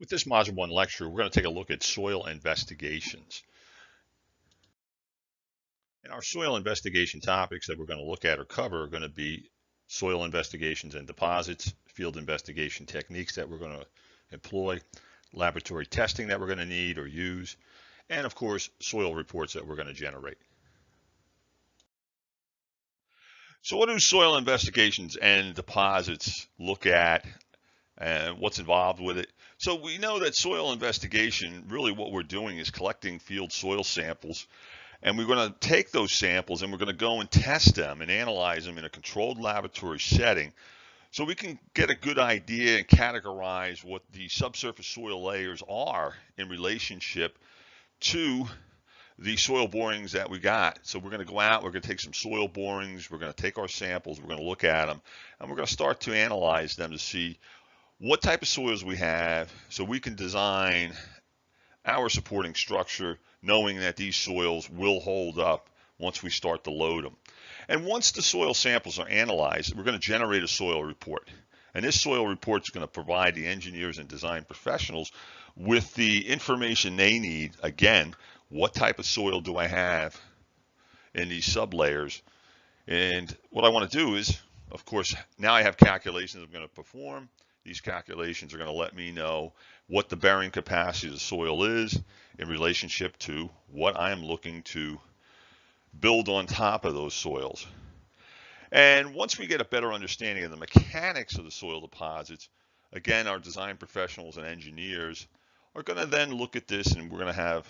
With this Module 1 lecture, we're going to take a look at soil investigations. And our soil investigation topics that we're going to look at or cover are going to be soil investigations and deposits, field investigation techniques that we're going to employ, laboratory testing that we're going to need or use, and of course, soil reports that we're going to generate. So what do soil investigations and deposits look at and what's involved with it? So we know that soil investigation, really what we're doing is collecting field soil samples, and we're going to take those samples and we're going to go and test them and analyze them in a controlled laboratory setting so we can get a good idea and categorize what the subsurface soil layers are in relationship to the soil borings that we got. So we're going to go out, we're going to take some soil borings, we're going to take our samples, we're going to look at them, and we're going to start to analyze them to see what type of soils we have so we can design our supporting structure knowing that these soils will hold up once we start to load them. And once the soil samples are analyzed, we're going to generate a soil report. And this soil report is going to provide the engineers and design professionals with the information they need. Again, what type of soil do I have in these sublayers? And what I want to do is, of course, now I have calculations I'm going to perform. These calculations are going to let me know what the bearing capacity of the soil is in relationship to what I'm looking to build on top of those soils. And once we get a better understanding of the mechanics of the soil deposits, again, our design professionals and engineers are going to then look at this, and we're going to have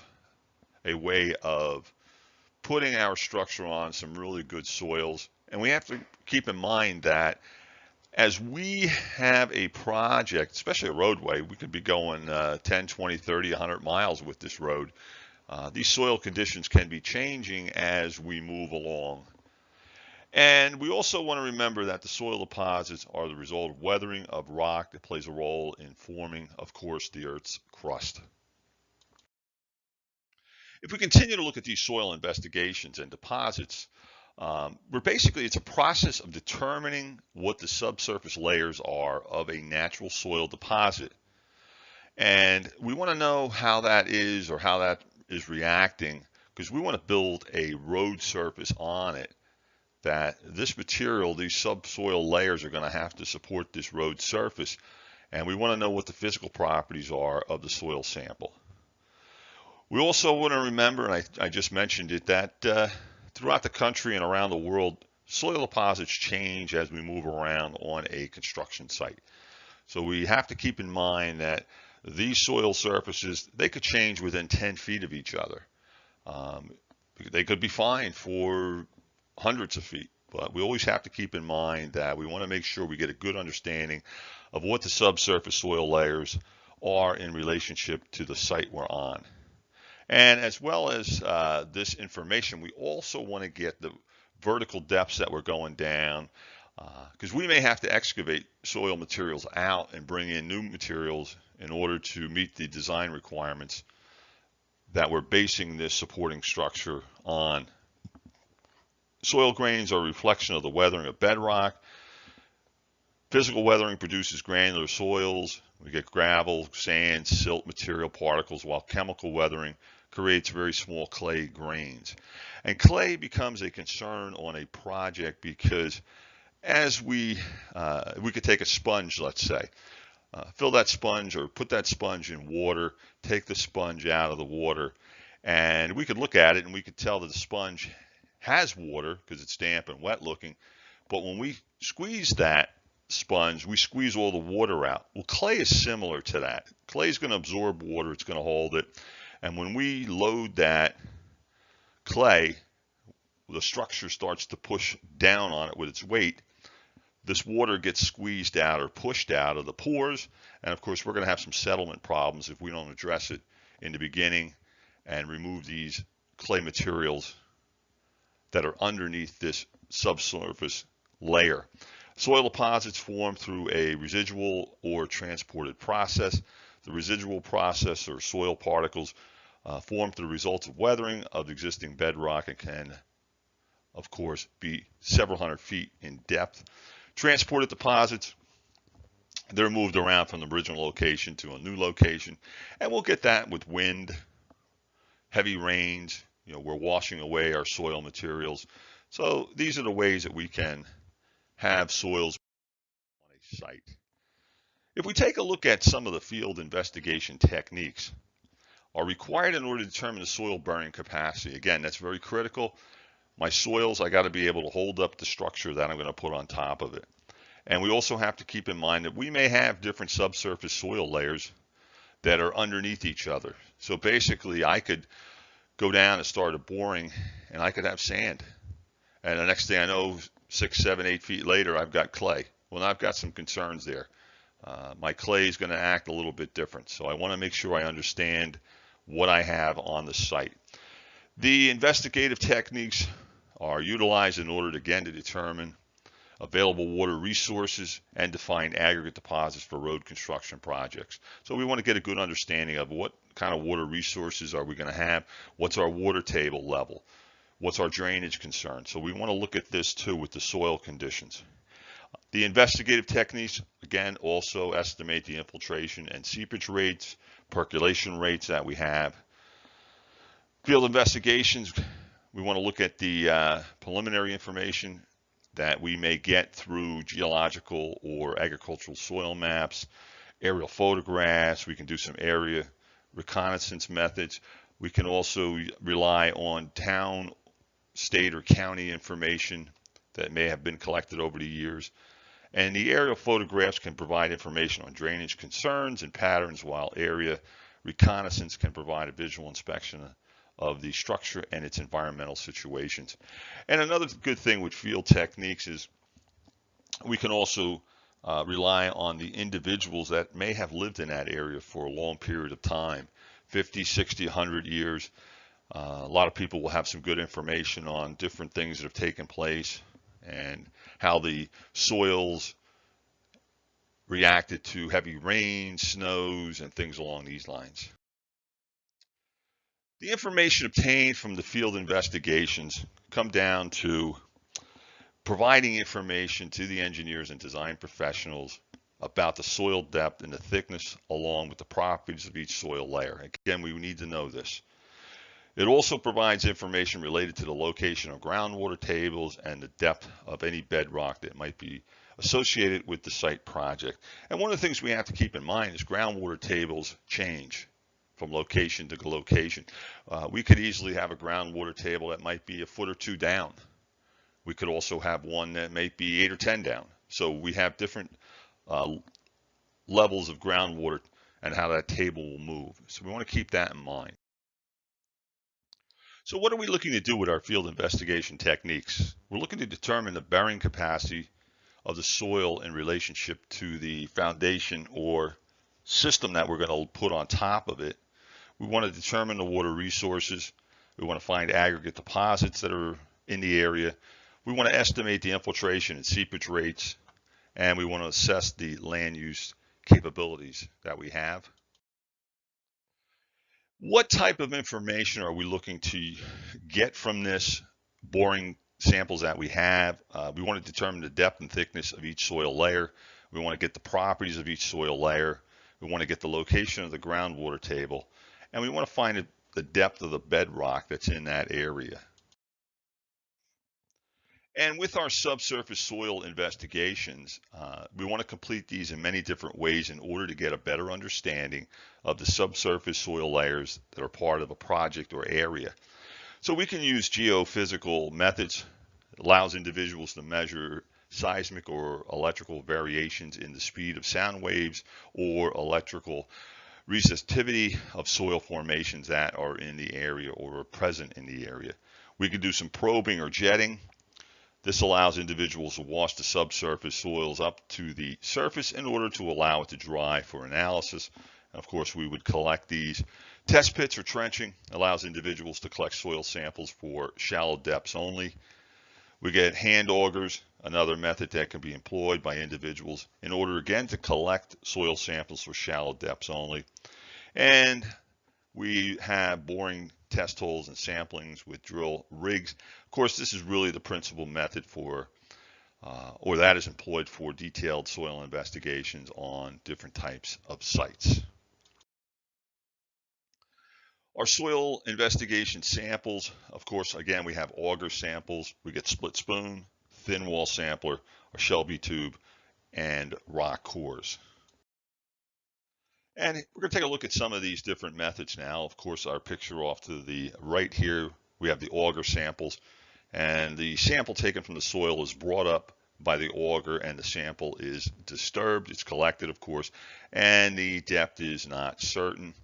a way of putting our structure on some really good soils. And we have to keep in mind that as we have a project, especially a roadway, we could be going 10, 20, 30, 100 miles with this road. These soil conditions can be changing as we move along. And we also want to remember that the soil deposits are the result of weathering of rock that plays a role in forming, of course, the Earth's crust. If we continue to look at these soil investigations and deposits, it's a process of determining what the subsurface layers are of a natural soil deposit. And we want to know how that is or how that is reacting, because we want to build a road surface on it that this material, these subsoil layers, are going to have to support this road surface. And we want to know what the physical properties are of the soil sample. We also want to remember, and I just mentioned it, that throughout the country and around the world, soil deposits change as we move around on a construction site. So we have to keep in mind that these soil surfaces, they could change within 10 feet of each other. They could be fine for hundreds of feet, but we always have to keep in mind that we want to make sure we get a good understanding of what the subsurface soil layers are in relationship to the site we're on. And as well as this information, we also want to get the vertical depths that we're going down, because we may have to excavate soil materials out and bring in new materials in order to meet the design requirements that we're basing this supporting structure on. Soil grains are a reflection of the weathering of bedrock. Physical weathering produces granular soils. We get gravel, sand, silt material particles, while chemical weathering creates very small clay grains. And clay becomes a concern on a project because as we could take a sponge, let's say, fill that sponge or put that sponge in water, take the sponge out of the water, and we could look at it and we could tell that the sponge has water because it's damp and wet looking. But when we squeeze that sponge, we squeeze all the water out. Well, clay is similar to that. Clay is going to absorb water, it's going to hold it. And when we load that clay, the structure starts to push down on it with its weight. This water gets squeezed out or pushed out of the pores. And of course, we're going to have some settlement problems if we don't address it in the beginning and remove these clay materials that are underneath this subsurface layer. Soil deposits form through a residual or transported process. The residual process, or soil particles, form through the results of weathering of existing bedrock and can, of course, be several hundred feet in depth. Transported deposits They're moved around from the original location to a new location, and we'll get that with wind, heavy rains. We're washing away our soil materials. So these are the ways that we can have soils on a site. If we take a look at some of the field investigation techniques are required in order to determine the soil bearing capacity. Again, that's very critical. My soils, I got to be able to hold up the structure that I'm going to put on top of it. And we also have to keep in mind that we may have different subsurface soil layers that are underneath each other. So basically, I could go down and start a boring, and I could have sand. And the next thing I know, 6, 7, 8 feet later, I've got clay. Well, now I've got some concerns there. My clay is going to act a little bit different. So I want to make sure I understand what I have on the site. The investigative techniques are utilized in order, again, to determine available water resources and define aggregate deposits for road construction projects. So we want to get a good understanding of what kind of water resources are we going to have, what's our water table level, what's our drainage concern. So we want to look at this too with the soil conditions. The investigative techniques, again, also estimate the infiltration and seepage rates, percolation rates that we have. Field investigations, we want to look at the preliminary information that we may get through geological or agricultural soil maps, aerial photographs. We can do some area reconnaissance methods. We can also rely on town, state, or county information that may have been collected over the years. And the aerial photographs can provide information on drainage concerns and patterns, while area reconnaissance can provide a visual inspection of the structure and its environmental situations. And another good thing with field techniques is we can also rely on the individuals that may have lived in that area for a long period of time, 50, 60, 100 years. A lot of people will have some good information on different things that have taken place and how the soils reacted to heavy rain, snows, and things along these lines. The information obtained from the field investigations come down to providing information to the engineers and design professionals about the soil depth and the thickness along with the properties of each soil layer. Again, we need to know this. It also provides information related to the location of groundwater tables and the depth of any bedrock that might be associated with the site project. And one of the things we have to keep in mind is groundwater tables change from location to location. We could easily have a groundwater table that might be a foot or two down. We could also have one that may be 8 or 10 down. So we have different levels of groundwater and how that table will move. So we want to keep that in mind. So what are we looking to do with our field investigation techniques? We're looking to determine the bearing capacity of the soil in relationship to the foundation or system that we're going to put on top of it. We want to determine the water resources. We want to find aggregate deposits that are in the area. We want to estimate the infiltration and seepage rates, and we want to assess the land use capabilities that we have. What type of information are we looking to get from this boring samples that we have? We want to determine the depth and thickness of each soil layer. We want to get the properties of each soil layer. We want to get the location of the groundwater table. And we want to find the depth of the bedrock that's in that area. And with our subsurface soil investigations, we want to complete these in many different ways in order to get a better understanding of the subsurface soil layers that are part of a project or area. So we can use geophysical methods. It allows individuals to measure seismic or electrical variations in the speed of sound waves or electrical resistivity of soil formations that are in the area or are present in the area. We can do some probing or jetting. This allows individuals to wash the subsurface soils up to the surface in order to allow it to dry for analysis. And of course, we would collect these. Test pits or trenching allows individuals to collect soil samples for shallow depths only. We get hand augers, another method that can be employed by individuals in order again to collect soil samples for shallow depths only. And we have boring test holes and samplings with drill rigs. Of course, this is really the principal method for or that is employed for detailed soil investigations on different types of sites. Our soil investigation samples, of course, again, we have auger samples, we get split spoon, thin wall sampler, a Shelby tube, and rock cores. And we're going to take a look at some of these different methods now. Of course, our picture off to the right here, we have the auger samples, and the sample taken from the soil is brought up by the auger, and the sample is disturbed. It's collected, of course, and the depth is not certain.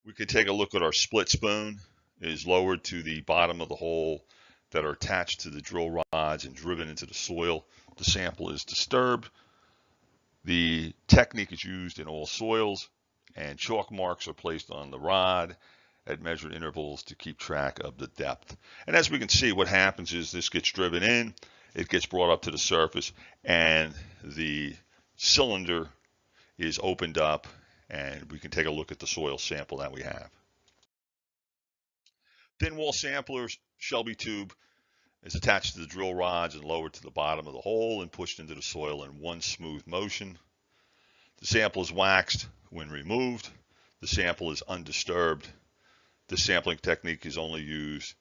We could take a look at our split spoon. It is lowered to the bottom of the hole that are attached to the drill rods and driven into the soil. The sample is disturbed. The technique is used in all soils, and chalk marks are placed on the rod at measured intervals to keep track of the depth. And as we can see, what happens is this gets driven in, it gets brought up to the surface, and the cylinder is opened up, and we can take a look at the soil sample that we have. Thin wall samplers, Shelby tube, is attached to the drill rods and lowered to the bottom of the hole and pushed into the soil in one smooth motion. The sample is waxed when removed. The sample is undisturbed. This sampling technique is only used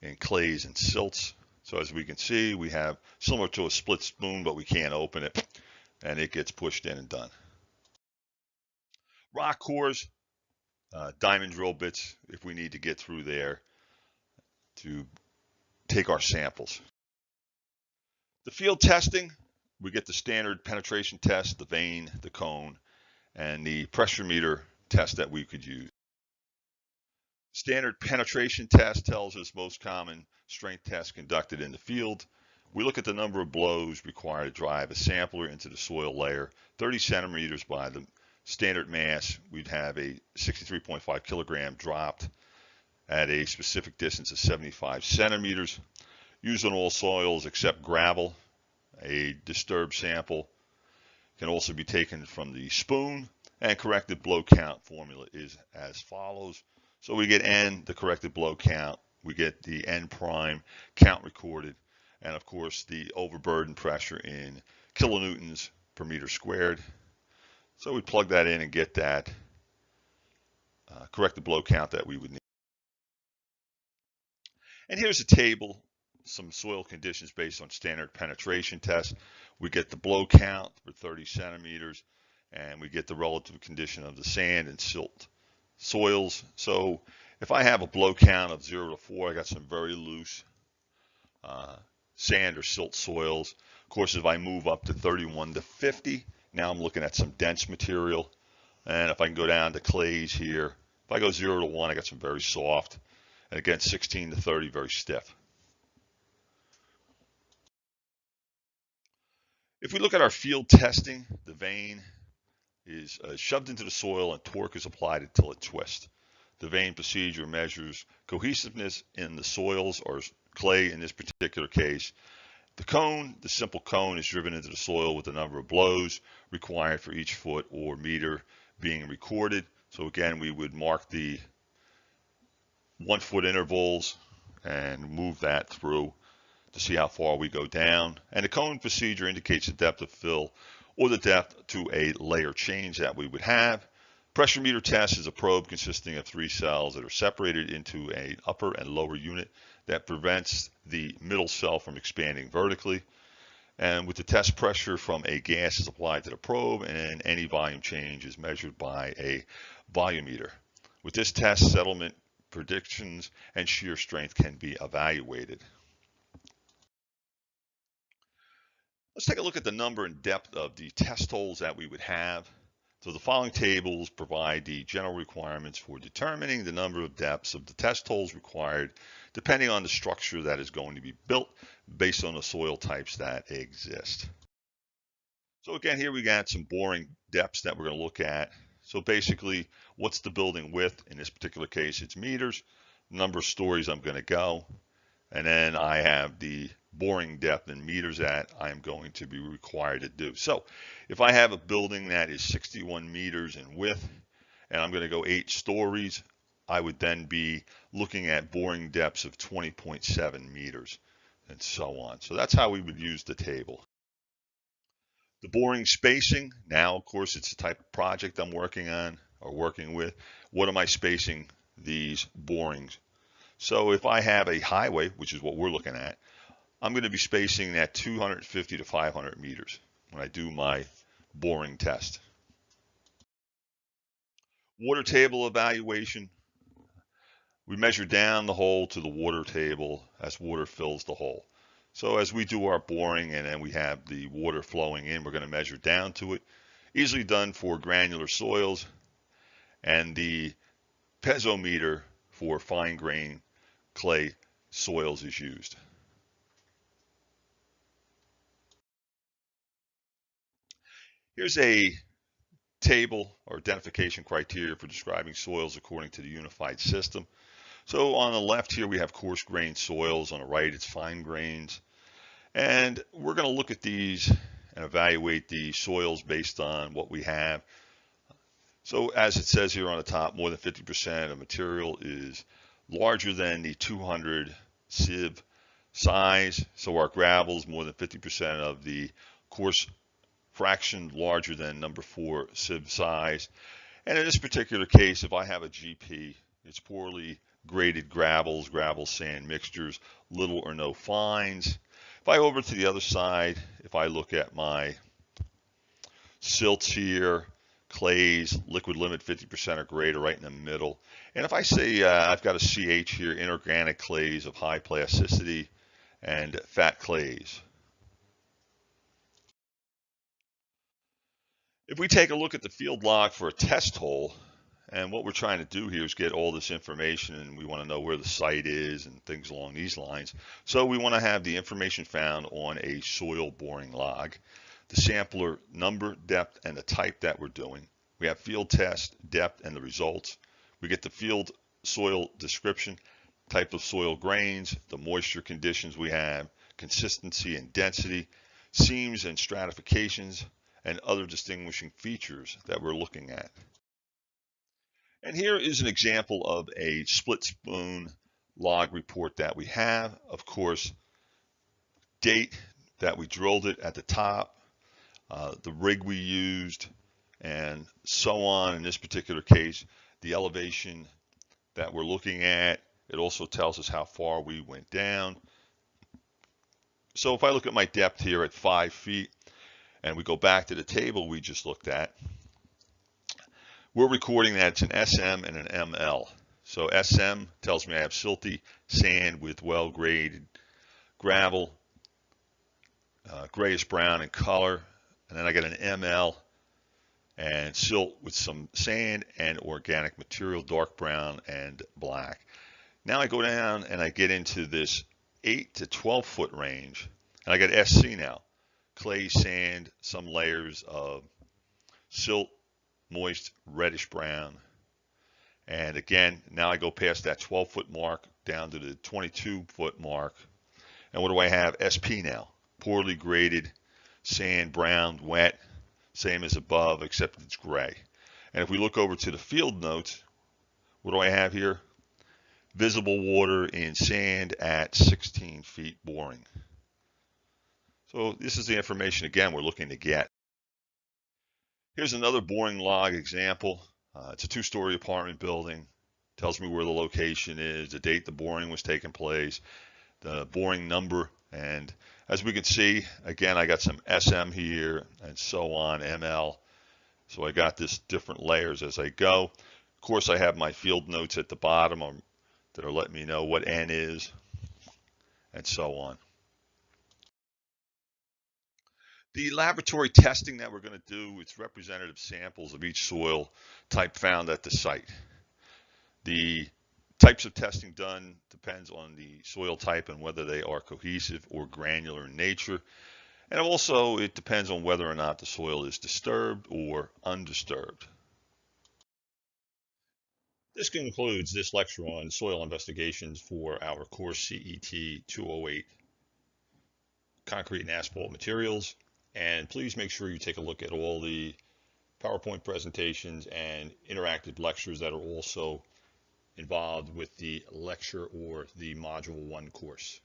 in clays and silts. So as we can see, we have similar to a split spoon, but we can't open it, and it gets pushed in and done. Rock cores, diamond drill bits if we need to get through there to take our samples. The field testing, we get the standard penetration test, the vane, the cone, and the pressure meter test that we could use. Standard penetration test tells us most common strength tests conducted in the field. We look at the number of blows required to drive a sampler into the soil layer, 30 centimeters by the standard mass. We'd have a 63.5 kilogram dropped at a specific distance of 75 centimeters. Used on all soils except gravel. A disturbed sample can also be taken from the spoon, and corrected blow count formula is as follows. So we get N, the corrected blow count, we get the N prime count recorded, and of course the overburden pressure in kilonewtons per meter squared. So we plug that in and get that corrected blow count that we would need. And here's a table, some soil conditions based on standard penetration tests. We get the blow count for 30 centimeters, and we get the relative condition of the sand and silt soils. So if I have a blow count of 0 to 4, I got some very loose sand or silt soils. Of course, if I move up to 31 to 50, now I'm looking at some dense material. And if I can go down to clays here, if I go 0 to 1, I got some very soft. And again, 16 to 30, very stiff. If we look at our field testing, the vane is shoved into the soil and torque is applied until it twists. The vane procedure measures cohesiveness in the soils, or clay in this particular case. The cone, the simple cone, is driven into the soil with the number of blows required for each foot or meter being recorded. So again, we would mark the 1 foot intervals and move that through to see how far we go down. And the cone procedure indicates the depth of fill or the depth to a layer change that we would have. Pressure meter test is a probe consisting of 3 cells that are separated into an upper and lower unit that prevents the middle cell from expanding vertically. And with the test, pressure from a gas is applied to the probe, and any volume change is measured by a volumeter. With this test, settlement predictions and shear strength can be evaluated. Let's take a look at the number and depth of the test holes that we would have. So the following tables provide the general requirements for determining the number of depths of the test holes required depending on the structure that is going to be built based on the soil types that exist. So again, here we got some boring depths that we're going to look at. So basically, what's the building width? In this particular case, it's meters. Number of stories I'm going to go. And then I have the boring depth in meters that I'm going to be required to do. So if I have a building that is 61 meters in width, and I'm going to go 8 stories, I would then be looking at boring depths of 20.7 meters and so on. So that's how we would use the table. The boring spacing, now of course it's the type of project I'm working on or working with. What am I spacing these borings? So if I have a highway, which is what we're looking at, I'm going to be spacing at 250 to 500 meters when I do my boring test. Water table evaluation. We measure down the hole to the water table as water fills the hole. So as we do our boring and then we have the water flowing in, we're going to measure down to it. Easily done for granular soils, and the piezometer for fine grain clay soils is used. Here's a table or identification criteria for describing soils according to the unified system. So on the left here we have coarse grained soils, on the right it's fine grains. And we're going to look at these and evaluate the soils based on what we have. So as it says here on the top, more than 50% of material is larger than the 200 sieve size. So our gravel is more than 50% of the coarse fraction larger than number 4 sieve size. And in this particular case, if I have a GP, it's poorly graded gravels, gravel sand mixtures, little or no fines. If I go over to the other side, if I look at my silts here, clays, liquid limit 50% or greater right in the middle. And if I say I've got a CH here, inorganic clays of high plasticity and fat clays. If we take a look at the field log for a test hole, and what we're trying to do here is get all this information, and we want to know where the site is and things along these lines. So we want to have the information found on a soil boring log, the sampler number, depth, and the type that we're doing. We have field test, depth, and the results. We get the field soil description, type of soil grains, the moisture conditions we have, consistency and density, seams and stratifications, and other distinguishing features that we're looking at. And here is an example of a split spoon log report that we have. Of course, date that we drilled it at the top, the rig we used, and so on. In this particular case, the elevation that we're looking at. It also tells us how far we went down. So if I look at my depth here at 5 feet, and we go back to the table we just looked at, we're recording that it's an SM and an ML. So SM tells me I have silty sand with well-graded gravel, grayish brown in color, and then I get an ML and silt with some sand and organic material, dark brown and black. Now I go down and I get into this 8 to 12 foot range, and I got SC now, clay, sand, some layers of silt, moist reddish brown. And again, now I go past that 12-foot mark down to the 22-foot mark. And what do I have? SP now, poorly graded sand, brown, wet, same as above, except it's gray. And if we look over to the field notes, what do I have here? Visible water in sand at 16 feet boring. So this is the information, again, we're looking to get. Here's another boring log example. It's a 2-story apartment building. Tells me where the location is, the date the boring was taking place, the boring number, and as we can see, again, I got some SM here and so on, ML. So I got this different layers as I go. Of course, I have my field notes at the bottom that are letting me know what N is and so on. The laboratory testing that we're going to do, it's representative samples of each soil type found at the site. The types of testing done depends on the soil type and whether they are cohesive or granular in nature. And also it depends on whether or not the soil is disturbed or undisturbed. This concludes this lecture on soil investigations for our course CET 208, Concrete and Asphalt Materials. And please make sure you take a look at all the PowerPoint presentations and interactive lectures that are also involved with the lecture or the Module 1 course.